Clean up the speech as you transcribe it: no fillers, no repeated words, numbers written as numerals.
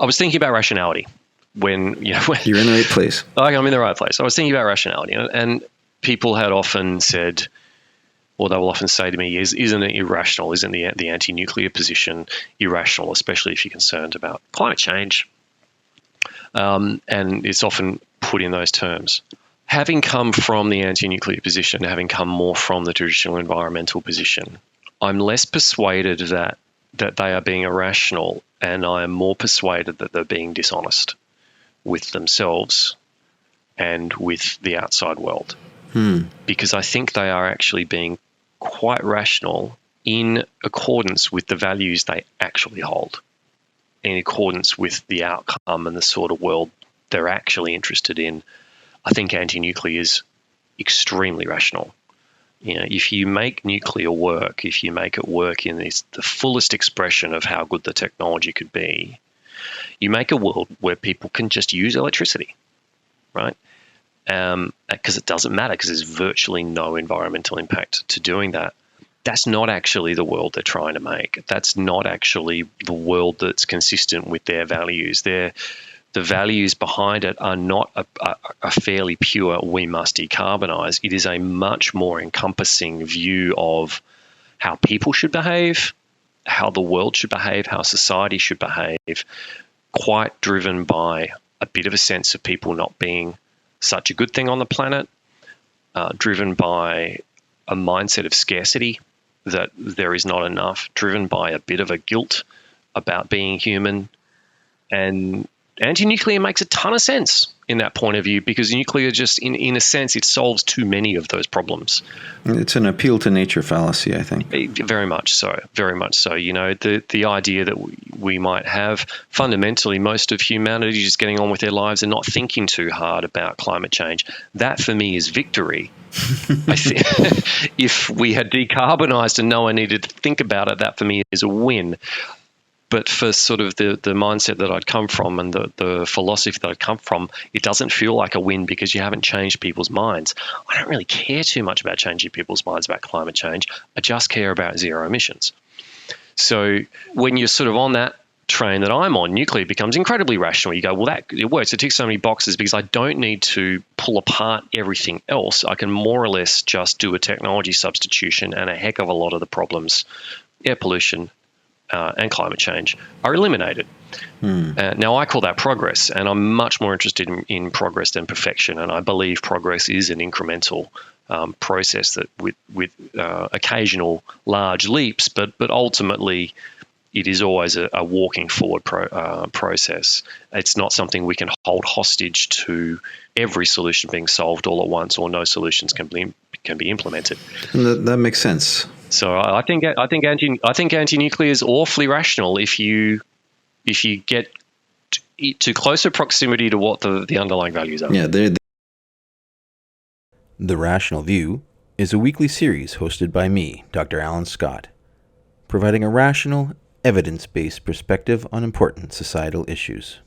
I was thinking about rationality when You're in the right place. I'm in the right place. I was thinking about rationality, and people had often said, or they will often say to me, isn't it irrational? Isn't the anti-nuclear position irrational, especially if you're concerned about climate change? And it's often put in those terms. Having come from the anti-nuclear position, having come more from the traditional environmental position, I'm less persuaded that they are being irrational, and I am more persuaded that they're being dishonest with themselves and with the outside world. Because I think they are actually being quite rational in accordance with the values they actually hold, in accordance with the outcome and the sort of world they're actually interested in. I think anti-nuclear is extremely rational. If you make nuclear work, if you make it work in the fullest expression of how good the technology could be, you make a world where people can just use electricity, right? Because it doesn't matter, because there's virtually no environmental impact to doing that. That's not actually the world they're trying to make. That's not actually the world that's consistent with their values. The values behind it are not a fairly pure, we must decarbonize. It is a much more encompassing view of how people should behave, how the world should behave, how society should behave, quite driven by a bit of a sense of people not being such a good thing on the planet, driven by a mindset of scarcity, that there is not enough, driven by a bit of a guilt about being human. And anti-nuclear makes a ton of sense in that point of view, because nuclear just, in a sense, it solves too many of those problems. It's an appeal to nature fallacy, I think. Very much so, very much so. The idea that we might have fundamentally most of humanity just getting on with their lives and not thinking too hard about climate change, that for me is victory. I think if we had decarbonized and no one needed to think about it, that for me is a win. But for sort of the mindset that I'd come from and the philosophy that I'd come from, it doesn't feel like a win because you haven't changed people's minds. I don't really care too much about changing people's minds about climate change. I just care about zero emissions. So when you're sort of on that train that I'm on, nuclear becomes incredibly rational. You go, well, it works. It ticks so many boxes because I don't need to pull apart everything else. I can more or less just do a technology substitution, and a heck of a lot of the problems, air pollution, and climate change, are eliminated. Now, I call that progress, and I'm much more interested in progress than perfection. And I believe progress is an incremental process that with occasional large leaps, but ultimately it is always a walking forward process. It's not something we can hold hostage to every solution being solved all at once, or no solutions can be implemented. And that makes sense. So I think anti-nuclear is awfully rational if you get to closer proximity to what the underlying values are. Yeah, The Rational View is a weekly series hosted by me, Dr. Alan Scott, providing a rational, evidence-based perspective on important societal issues.